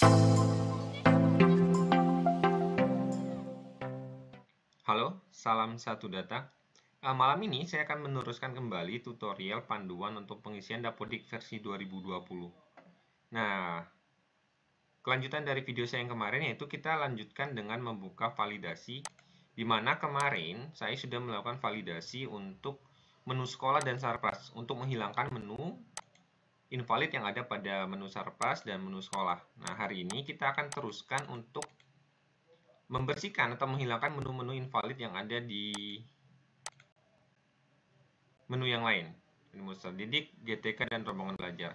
Halo, salam satu data. Malam ini saya akan meneruskan kembali tutorial panduan untuk pengisian Dapodik versi 2020. Nah, kelanjutan dari video saya yang kemarin yaitu kita lanjutkan dengan membuka validasi, di mana kemarin saya sudah melakukan validasi untuk menu sekolah dan Sarpras untuk menghilangkan menu invalid yang ada pada menu Sarpras dan menu sekolah. Nah, hari ini kita akan teruskan untuk membersihkan atau menghilangkan menu-menu invalid yang ada di menu yang lain, menu didik, GTK, dan rombongan belajar.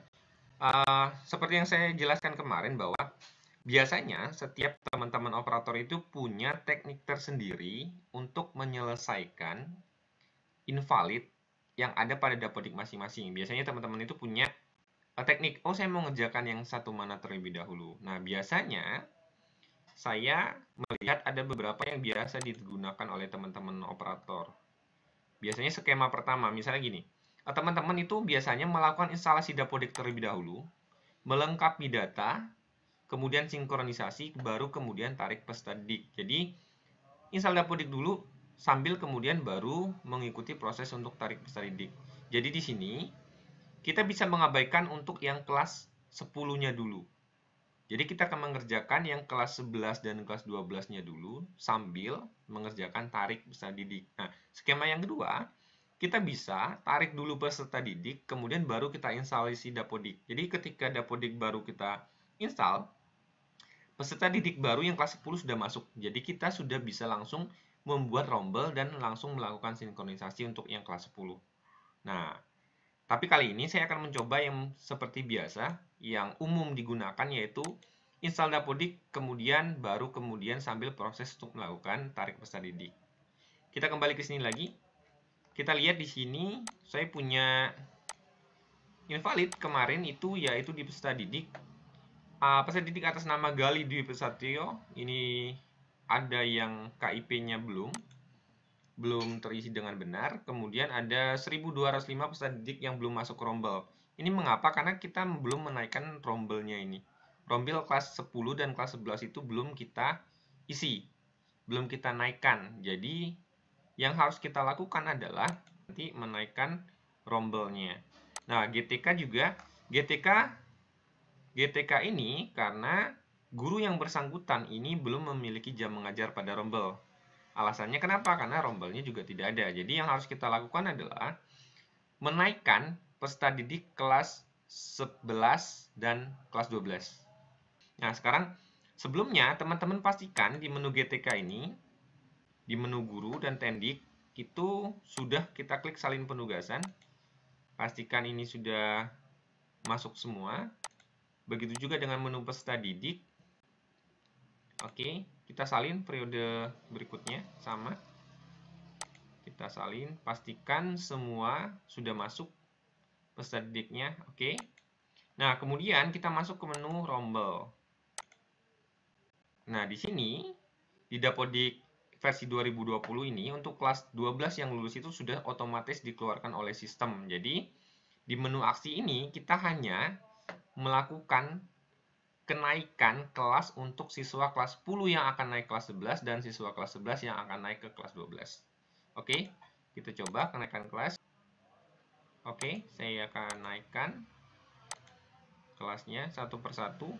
Seperti yang saya jelaskan kemarin bahwa biasanya setiap teman-teman operator itu punya teknik tersendiri untuk menyelesaikan invalid yang ada pada dapodik masing-masing. Biasanya teman-teman itu punya teknik, oh saya mau ngerjakan yang satu mana terlebih dahulu. Nah, biasanya saya melihat ada beberapa yang biasa digunakan oleh teman-teman operator. Biasanya skema pertama, misalnya gini, teman-teman itu biasanya melakukan instalasi dapodik terlebih dahulu, melengkapi data, kemudian sinkronisasi, baru kemudian tarik peserta didik. Jadi, install dapodik dulu, sambil kemudian baru mengikuti proses untuk tarik peserta didik. Jadi di sini, kita bisa mengabaikan untuk yang kelas 10-nya dulu. Jadi kita akan mengerjakan yang kelas 11 dan kelas 12-nya dulu, sambil mengerjakan tarik peserta didik. Nah, skema yang kedua, kita bisa tarik dulu peserta didik, kemudian baru kita instalasi dapodik. Jadi ketika dapodik baru kita install, peserta didik baru yang kelas 10 sudah masuk. Jadi kita sudah bisa langsung membuat rombel dan langsung melakukan sinkronisasi untuk yang kelas 10. Nah, tapi kali ini saya akan mencoba yang seperti biasa, yang umum digunakan yaitu install dapodik, kemudian baru kemudian sambil proses untuk melakukan tarik peserta didik. Kita kembali ke sini lagi. Kita lihat di sini saya punya invalid kemarin itu yaitu di peserta didik. Peserta didik atas nama Gali Dwi Pesatrio, ini ada yang KIP-nya belum terisi dengan benar. Kemudian ada 1205 peserta didik yang belum masuk rombel. Ini mengapa? Karena kita belum menaikkan rombelnya ini. Rombel kelas 10 dan kelas 11 itu belum kita isi, belum kita naikkan. Jadi yang harus kita lakukan adalah nanti menaikkan rombelnya. Nah, GTK juga, GTK ini karena guru yang bersangkutan ini belum memiliki jam mengajar pada rombel. Alasannya kenapa? Karena rombelnya juga tidak ada. Jadi yang harus kita lakukan adalah menaikkan peserta didik kelas 11 dan kelas 12. Nah, sekarang sebelumnya teman-teman pastikan di menu GTK ini, di menu guru dan tendik, itu sudah kita klik salin penugasan. Pastikan ini sudah masuk semua. Begitu juga dengan menu peserta didik. Oke, kita salin periode berikutnya sama. Kita salin, pastikan semua sudah masuk peserta didiknya. Oke. Nah, kemudian kita masuk ke menu rombel. Nah, di sini di Dapodik versi 2020 ini untuk kelas 12 yang lulus itu sudah otomatis dikeluarkan oleh sistem. Jadi, di menu aksi ini kita hanya melakukan kenaikan kelas untuk siswa kelas 10 yang akan naik kelas 11 dan siswa kelas 11 yang akan naik ke kelas 12. Oke, kita coba kenaikan kelas. Oke, saya akan naikkan kelasnya satu persatu.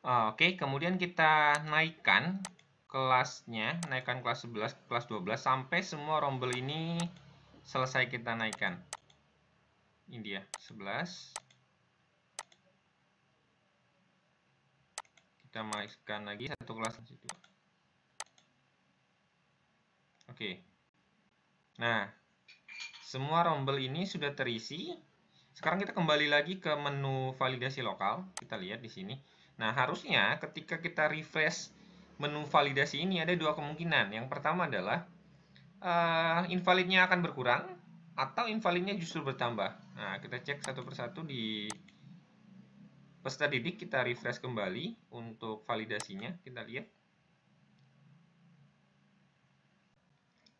Oke, kemudian kita naikkan kelasnya, naikkan kelas 11, kelas 12 sampai semua rombel ini selesai kita naikkan. Ini dia, 11. Kita naikkan lagi satu kelas di situ. Oke. Nah, semua rombel ini sudah terisi. Sekarang kita kembali lagi ke menu validasi lokal. Kita lihat di sini. Nah, harusnya ketika kita refresh menu validasi ini ada dua kemungkinan. Yang pertama adalah invalidnya akan berkurang atau invalidnya justru bertambah. Nah, kita cek satu persatu di peserta didik, kita refresh kembali untuk validasinya, kita lihat.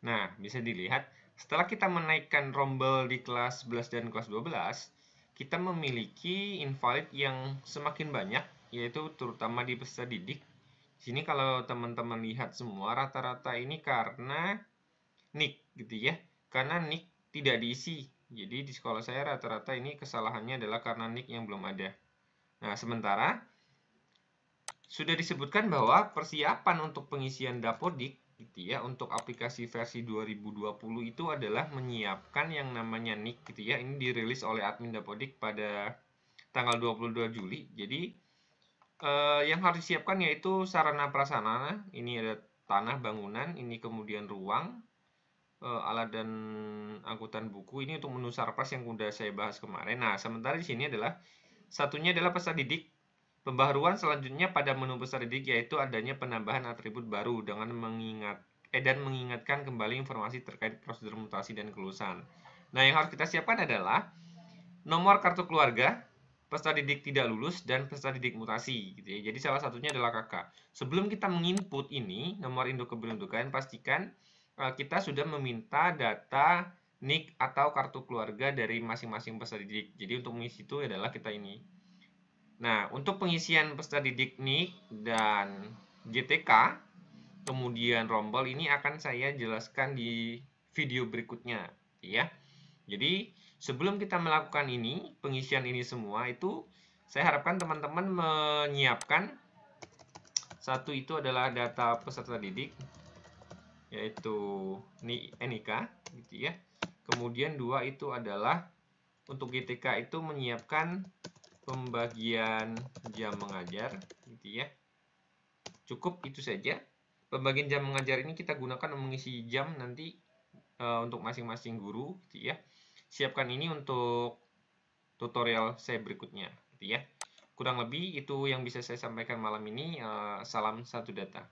Nah, bisa dilihat, setelah kita menaikkan rombel di kelas 11 dan kelas 12, kita memiliki invalid yang semakin banyak, yaitu terutama di peserta didik. Di sini kalau teman-teman lihat semua, rata-rata ini karena nick, gitu ya. Karena nick tidak diisi. Jadi di sekolah saya rata-rata ini kesalahannya adalah karena nick yang belum ada. Nah, sementara sudah disebutkan bahwa persiapan untuk pengisian Dapodik gitu ya, untuk aplikasi versi 2020 itu adalah menyiapkan yang namanya NIK gitu ya. Ini dirilis oleh admin Dapodik pada tanggal 22 Juli. Jadi yang harus disiapkan yaitu sarana prasarana. Ini ada tanah, bangunan, ini kemudian ruang, alat dan angkutan buku. Ini untuk menu Sarpras yang sudah saya bahas kemarin. Nah, sementara di sini adalah satunya adalah peserta didik. Pembaharuan selanjutnya pada menu peserta didik yaitu adanya penambahan atribut baru dengan mengingatkan kembali informasi terkait prosedur mutasi dan kelulusan. Nah, yang harus kita siapkan adalah nomor kartu keluarga, peserta didik tidak lulus, dan peserta didik mutasi. Gitu ya. Jadi salah satunya adalah kakak. Sebelum kita menginput ini, nomor induk kependudukan, pastikan kita sudah meminta data NIK atau kartu keluarga dari masing-masing peserta didik. Jadi untuk mengisi itu adalah kita ini. Nah, untuk pengisian peserta didik NIK dan GTK, kemudian rombel ini akan saya jelaskan di video berikutnya, ya. Jadi, sebelum kita melakukan ini, pengisian ini semua itu saya harapkan teman-teman menyiapkan satu itu adalah data peserta didik yaitu NIK gitu ya. Kemudian dua itu adalah untuk GTK itu menyiapkan pembagian jam mengajar gitu ya. Cukup itu saja. Pembagian jam mengajar ini kita gunakan untuk mengisi jam nanti untuk masing-masing guru gitu ya. Siapkan ini untuk tutorial saya berikutnya gitu ya. Kurang lebih itu yang bisa saya sampaikan malam ini. Salam satu data.